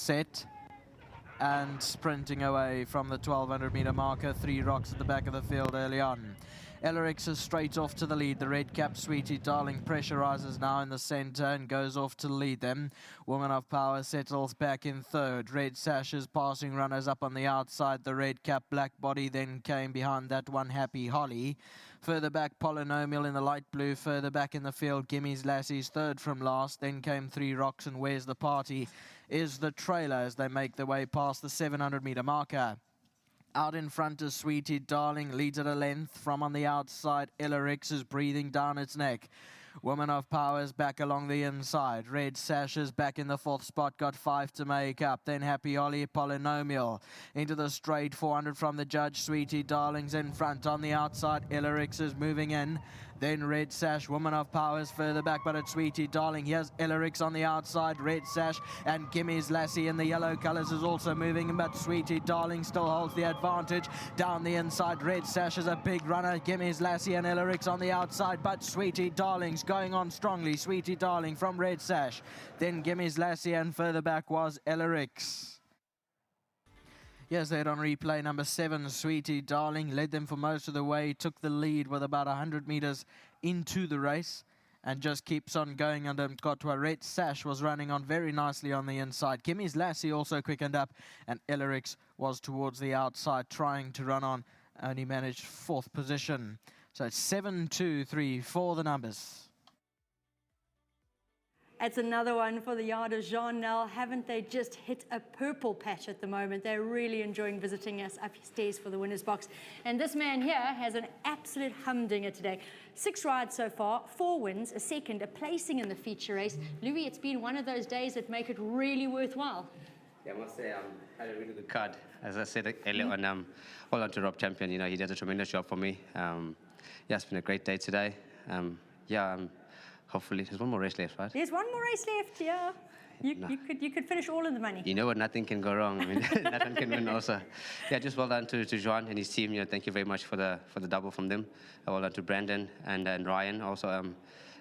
set. And sprinting away from the 1200 meter marker, 3 rocks at the back of the field early on. Ellerix is straight off to the lead. The red cap Sweetie Darling pressurizes now in the center and goes off to lead them. Woman of Power settles back in third. Red Sash is passing runners up on the outside. The red cap Black Body then came behind that one, Happy Holly. Further back, Polynomial in the light blue. Further back in the field, Gimmy's Lassie's third from last. Then came 3 rocks and Where's the Party is the trailer as they make their way past the 700 meter marker. Out in front is Sweetie Darling, leads at a length. From on the outside, Ellerix is breathing down its neck. Woman of Power is back along the inside. Red Sash is back in the 4th spot, got 5 to make up. Then Happy Holly, Polynomial. Into the straight, 400 from the judge. Sweetie Darling's in front. On the outside, Ellerix is moving in. Then Red Sash, Woman of Power is further back, but it's Sweetie Darling. Here's Ellerix on the outside, Red Sash, and Gimmy's Lassie in the yellow colours is also moving, but Sweetie Darling still holds the advantage. Down the inside, Red Sash is a big runner. Gimmy's Lassie and Ellerix on the outside, but Sweetie Darling's going on strongly. Sweetie Darling from Red Sash. Then Gimmy's Lassie, and further back was Ellerix. Yes, they had on replay number 7, Sweetie Darling, led them for most of the way, took the lead with about 100 meters into the race and just keeps on going under Mkotwa. Red Sash was running on very nicely on the inside. Gimmy's Lassie also quickened up, and Ellerix was towards the outside trying to run on, only managed 4th position. So it's 7, 2, 3, 4 the numbers. It's another one for the yard of Jean Nel. Haven't they just hit a purple patch at the moment? They're really enjoying visiting us upstairs for the winner's box. And this man here has an absolute humdinger today. 6 rides so far, 4 wins, a second, a placing in the feature race. Louis, it's been one of those days that make it really worthwhile. Yeah, I must say I had a really good card. As I said earlier on, well on to Rob Champion. You know, he does a tremendous job for me. Yeah, it's been a great day today. Hopefully, there's one more race left, right? There's one more race left, yeah. You could finish all of the money. You know what? Nothing can go wrong. I mean, nothing can win also. Yeah, just well done to Joan and his team. You know, thank you very much for the double from them. Well done to Brandon and Ryan also.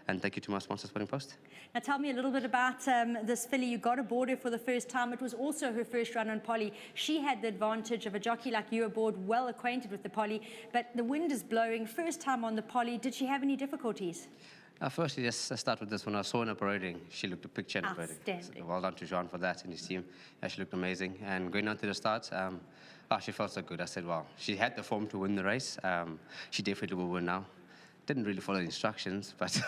And thank you to my sponsor, Sporting Post. Now tell me a little bit about this filly. You got aboard her for the first time. It was also her first run on Polly. She had the advantage of a jockey like you aboard, well acquainted with the Polly, but the wind is blowing. First time on the Polly. Did she have any difficulties? Firstly, just start with this. When I saw her parading, she looked a picture in parading. So well done to Jean for that and his team. Yeah, she looked amazing. And going on to the start, she felt so good. I said, wow, she had the form to win the race. She definitely will win now. Didn't really follow the instructions, but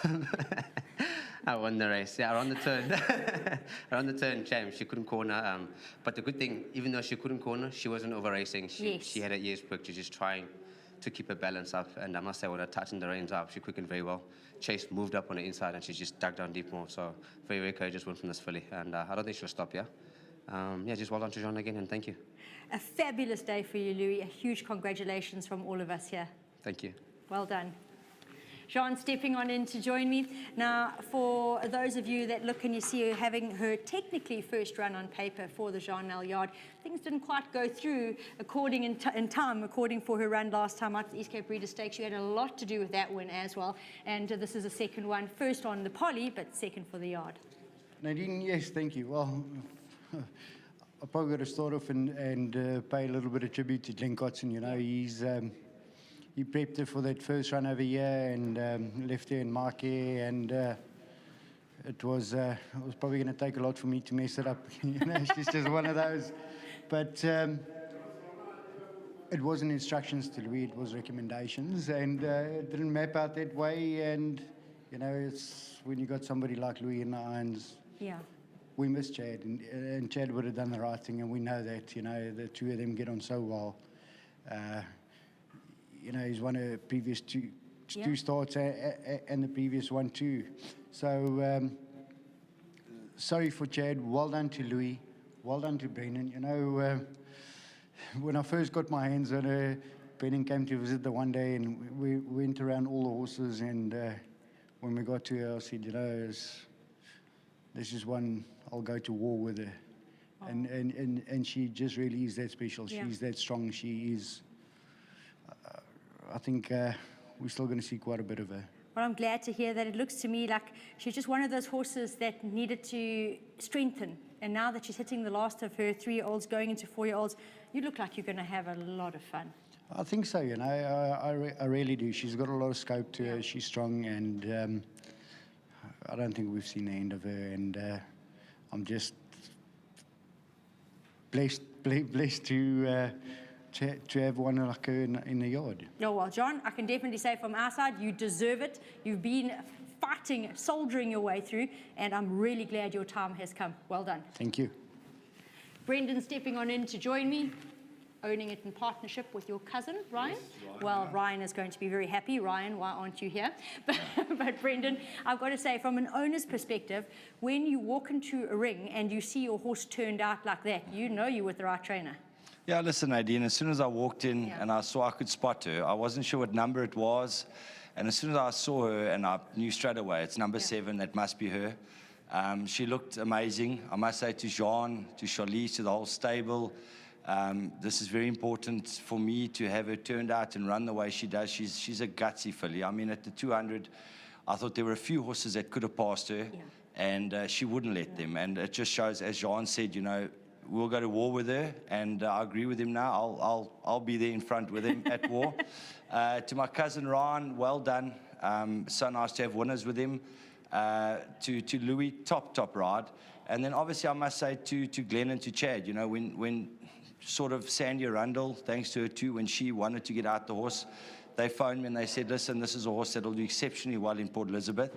I won the race. Yeah, around the turn, James, she couldn't corner. But the good thing, even though she couldn't corner, she wasn't over racing. She had her ears pricked, just trying to keep her balance up. And I must say, when I tightened the reins up, she quickened very well. Chase moved up on the inside, and she just dug down deep more. So very, very courageous win from this filly. And I don't think she'll stop, yeah? Just well done to Jean again, and thank you. A fabulous day for you, Louis. A huge congratulations from all of us here. Thank you. Well done. Jean stepping on in to join me. Now, for those of you that look and you see her having her technically first run on paper for the Jean Nel yard, things didn't quite go through according for her run last time out at the East Cape Breeders' Stakes. She had a lot to do with that win as well. And this is a second one, first on the Polly, but second for the yard. Nadine, yes, thank you. Well, I've probably got to start off and pay a little bit of tribute to Glenn Cotson. You know, he prepped her for that first run over here and left her in my care, and it was probably going to take a lot for me to mess it up. You know, she's just one of those. But it wasn't instructions to Louis, it was recommendations, and it didn't map out that way. And you know, it's when you got somebody like Louis in the irons. Yeah. We miss Chad, and Chad would have done the right thing, and we know that. You know, the two of them get on so well. You know, he's won a previous two starts and the previous one too. So sorry for Chad. Well done to Louis. Well done to Brennan. You know, when I first got my hands on her, Brennan came to visit the one day, and we went around all the horses. And when we got to her, I said, you know, this is one I'll go to war with her. Oh. And she just really is that special. Yeah. She's that strong. She is. I think we're still going to see quite a bit of her. Well, I'm glad to hear that. It looks to me like she's just one of those horses that needed to strengthen And now that she's hitting the last of her 3-year-olds, going into 4-year-olds, you look like you're going to have a lot of fun. I think so, you know, I really do. She's got a lot of scope to her. She's strong, and I don't think we've seen the end of her. And I'm just blessed to have one like her in the yard. Oh, well, John, I can definitely say from our side, you deserve it. You've been fighting, soldiering your way through, and I'm really glad your time has come. Well done. Thank you. Brendan stepping on in to join me, owning it in partnership with your cousin, Ryan. Yes, Ryan. Well, Ryan is going to be very happy. Ryan, why aren't you here? But Brendan, I've got to say, from an owner's perspective, when you walk into a ring and you see your horse turned out like that, you know you're with the right trainer. Yeah, listen, Nadine, as soon as I walked in and I saw I could spot her, I wasn't sure what number it was. And as soon as I saw her, and I knew straight away, it's number 7, that must be her. She looked amazing. I must say to Jean, to Charlize, to the whole stable, this is very important for me to have her turned out and run the way she does. She's a gutsy filly. I mean, at the 200, I thought there were a few horses that could have passed her, and she wouldn't let them. And it just shows, as Jean said, you know, we'll go to war with her, and I agree with him now. I'll be there in front with him at war. To my cousin Ryan, well done. So nice to have winners with him. To Louis, top ride. And then obviously I must say to Glenn and to Chad, you know, when sort of Sandy Arundel, thanks to her too, when she wanted to get out the horse, they phoned me and they said, listen, this is a horse that will do exceptionally well in Port Elizabeth.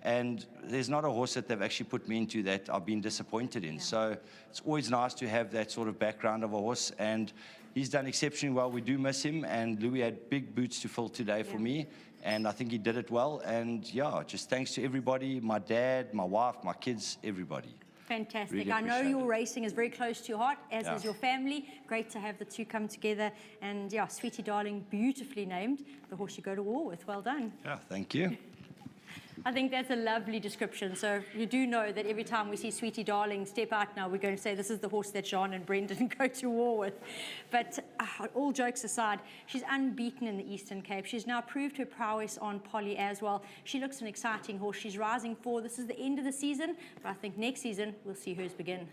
And there's not a horse that they've actually put me into that I've been disappointed in. So it's always nice to have that sort of background of a horse. And he's done exceptionally well. We do miss him. And Louis had big boots to fill today for me. And I think he did it well. And yeah, just thanks to everybody, my dad, my wife, my kids, everybody. Fantastic. Really I know your it. racing is very close to your heart, as is your family. Great to have the two come together. And yeah, Sweetie Darling, beautifully named, the horse you go to war with. Well done. Yeah, thank you. I think that's a lovely description. So you do know that every time we see Sweetie Darling step out now, we're going to say this is the horse that Jean and Brendan go to war with. But all jokes aside, she's unbeaten in the Eastern Cape. She's now proved her prowess on Polly as well. She looks an exciting horse. She's rising forward. This is the end of the season, but I think next season we'll see hers begin.